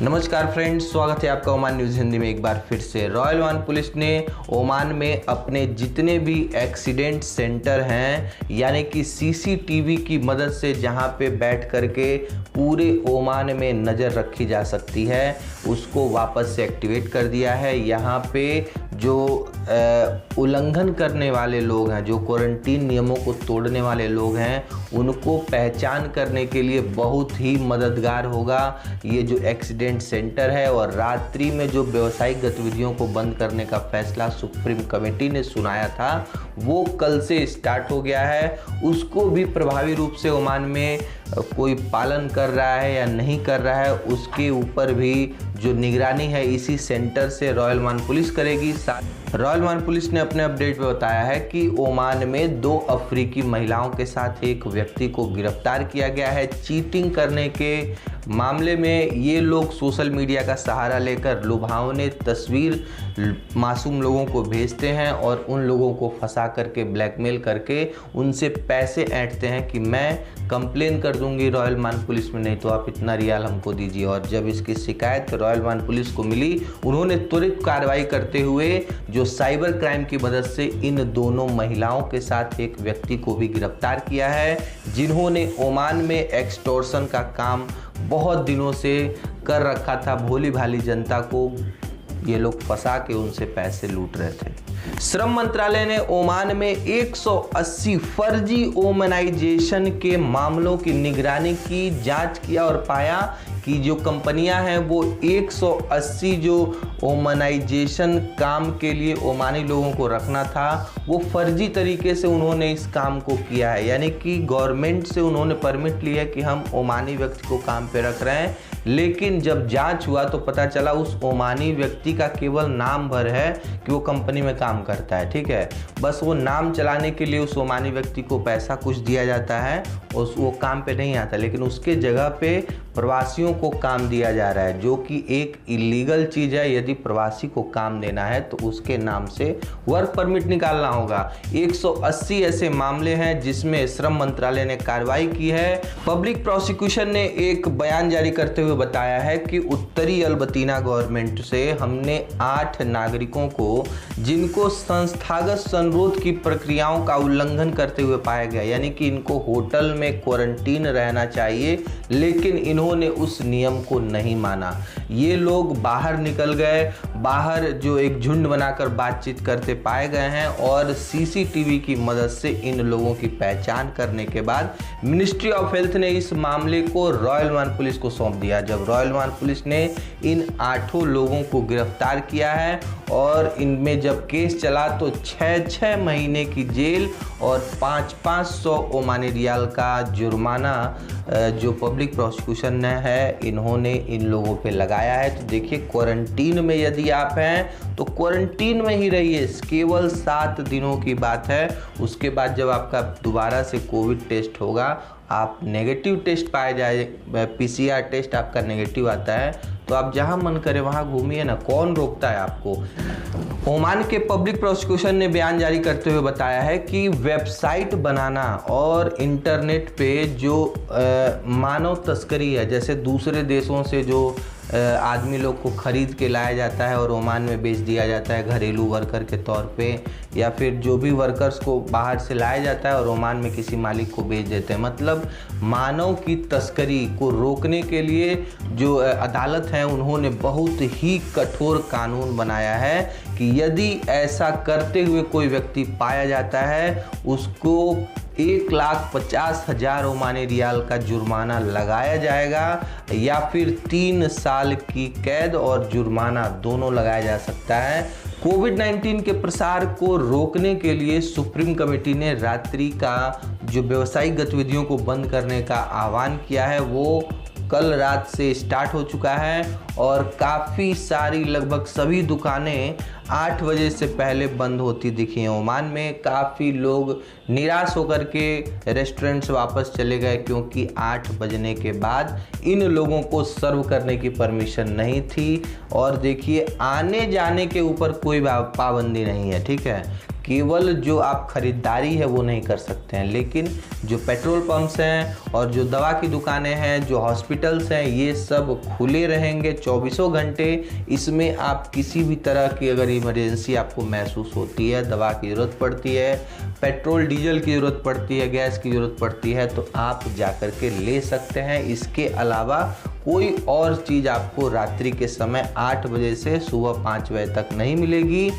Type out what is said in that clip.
नमस्कार फ्रेंड्स, स्वागत है आपका ओमान न्यूज़ हिंदी में एक बार फिर से। रॉयल ओमान पुलिस ने ओमान में अपने जितने भी एक्सीडेंट सेंटर हैं, यानी कि सीसीटीवी की मदद से जहां पे बैठ करके पूरे ओमान में नज़र रखी जा सकती है, उसको वापस से एक्टिवेट कर दिया है। यहाँ पे जो उल्लंघन करने वाले लोग हैं, जो क्वारंटीन नियमों को तोड़ने वाले लोग हैं, उनको पहचान करने के लिए बहुत ही मददगार होगा ये जो एक्सीडेंट सेंटर है। और रात्रि में जो व्यावसायिक गतिविधियों को बंद करने का फैसला सुप्रीम कमेटी ने सुनाया था, वो कल से स्टार्ट हो गया है। उसको भी प्रभावी रूप से ओमान में कोई पालन कर रहा है या नहीं कर रहा है, उसके ऊपर भी जो निगरानी है इसी सेंटर से रॉयल ओमान पुलिस करेगी। रॉयल ओमान पुलिस ने अपने अपडेट में बताया है कि ओमान में 2 अफ्रीकी महिलाओं के साथ एक व्यक्ति को गिरफ्तार किया गया है चीटिंग करने के मामले में। ये लोग सोशल मीडिया का सहारा लेकर लुभावनी तस्वीर मासूम लोगों को भेजते हैं और उन लोगों को फंसा करके ब्लैकमेल करके उनसे पैसे ऐंठते हैं कि मैं कंप्लेन कर दूंगी रॉयल ओमान पुलिस में, नहीं तो आप इतना रियाल हमको दीजिए। और जब इसकी शिकायत रॉयल ओमान पुलिस को मिली, उन्होंने त्वरित कार्रवाई करते हुए जो साइबर क्राइम की मदद से इन दोनों महिलाओं के साथ एक व्यक्ति को भी गिरफ्तार किया है, जिन्होंने ओमान में एक्सटॉर्शन का काम बहुत दिनों से कर रखा था। भोली भाली जनता को ये लोग फंसा के उनसे पैसे लूट रहे थे। श्रम मंत्रालय ने ओमान में 180 फर्जी ओमनाइजेशन के मामलों की निगरानी की, जांच किया और पाया कि जो कंपनियां हैं वो 180 जो ओमनाइजेशन काम के लिए ओमानी लोगों को रखना था, वो फर्जी तरीके से उन्होंने इस काम को किया है। यानी कि गवर्नमेंट से उन्होंने परमिट लिया कि हम ओमानी व्यक्ति को काम पे रख रहे हैं, लेकिन जब जांच हुआ तो पता चला उस ओमानी व्यक्ति का केवल नाम भर है कि वो कंपनी में काम करता है। ठीक है, बस वो नाम चलाने के लिए उस ओमानी व्यक्ति को पैसा कुछ दिया जाता है और वो काम पे नहीं आता, लेकिन उसके जगह पे प्रवासियों को काम दिया जा रहा है, जो कि एक इलीगल चीज़ है। यदि प्रवासी को काम देना है तो उसके नाम से वर्क परमिट निकालना होगा। 180 ऐसे मामले हैं जिसमें श्रम मंत्रालय ने कार्रवाई की है। पब्लिक प्रोसिक्यूशन ने एक बयान जारी करते हुए बताया है कि उत्तरी अल्बर्टीना गवर्नमेंट से हमने 8 नागरिकों को, जिनको संस्थागत संरोध की प्रक्रियाओं का उल्लंघन करते हुए पाया गया, यानी कि इनको होटल में क्वारंटीन रहना चाहिए, लेकिन इन्होंने उस नियम को नहीं माना। ये लोग बाहर निकल गए, बाहर जो एक झुंड बनाकर बातचीत करते पाए गए हैं और सीसीटीवी की मदद से इन लोगों की पहचान करने के बाद मिनिस्ट्री ऑफ हेल्थ ने इस मामले को रॉयल ओमान पुलिस को सौंप दिया। जब रॉयल ओमान पुलिस ने इन 8 लोगों को गिरफ्तार किया है और इनमें जब केस चला तो 6-6 महीने की जेल और 500-500 ओमानी रियाल का जुर्माना जो पब्लिक प्रोसिक्यूशन ने है इन्होंने इन लोगों पे लगाया है। तो देखिए, क्वारंटीन में यदि आप हैं तो क्वारंटीन में ही रहिए, केवल 7 दिनों की बात है। उसके बाद जब आपका दोबारा से कोविड टेस्ट होगा, आप नेगेटिव टेस्ट पाए जाए, पीसीआर टेस्ट आपका नेगेटिव आता है, तो आप जहां मन करे वहां घूमिए ना, कौन रोकता है आपको। ओमान के पब्लिक प्रोसिक्यूशन ने बयान जारी करते हुए बताया है कि वेबसाइट बनाना और इंटरनेट पे जो मानव तस्करी है, जैसे दूसरे देशों से जो आदमी लोग को खरीद के लाया जाता है और ओमान में बेच दिया जाता है घरेलू वर्कर के तौर पे, या फिर जो भी वर्कर्स को बाहर से लाया जाता है और ओमान में किसी मालिक को बेच देते हैं, मतलब मानव की तस्करी को रोकने के लिए जो अदालत है उन्होंने बहुत ही कठोर कानून बनाया है कि यदि ऐसा करते हुए कोई व्यक्ति पाया जाता है, उसको 1,50,000 ओमानी रियाल का जुर्माना लगाया जाएगा या फिर 3 साल की कैद और जुर्माना दोनों लगाया जा सकता है। कोविड-19 के प्रसार को रोकने के लिए सुप्रीम कमेटी ने रात्रि का जो व्यावसायिक गतिविधियों को बंद करने का आह्वान किया है, वो कल रात से स्टार्ट हो चुका है और काफ़ी सारी, लगभग सभी दुकानें 8 बजे से पहले बंद होती दिखी हैं। ओमान में काफ़ी लोग निराश होकर के रेस्टोरेंट से वापस चले गए, क्योंकि 8 बजने के बाद इन लोगों को सर्व करने की परमिशन नहीं थी। और देखिए, आने जाने के ऊपर कोई पाबंदी नहीं है, ठीक है। केवल जो आप खरीदारी है वो नहीं कर सकते हैं, लेकिन जो पेट्रोल पंप्स हैं और जो दवा की दुकानें हैं, जो हॉस्पिटल्स हैं, ये सब खुले रहेंगे 24 घंटे। इसमें आप किसी भी तरह की अगर इमरजेंसी आपको महसूस होती है, दवा की ज़रूरत पड़ती है, पेट्रोल डीजल की ज़रूरत पड़ती है, गैस की ज़रूरत पड़ती है, तो आप जा कर के ले सकते हैं। इसके अलावा कोई और चीज़ आपको रात्रि के समय 8 बजे से सुबह 5 बजे तक नहीं मिलेगी।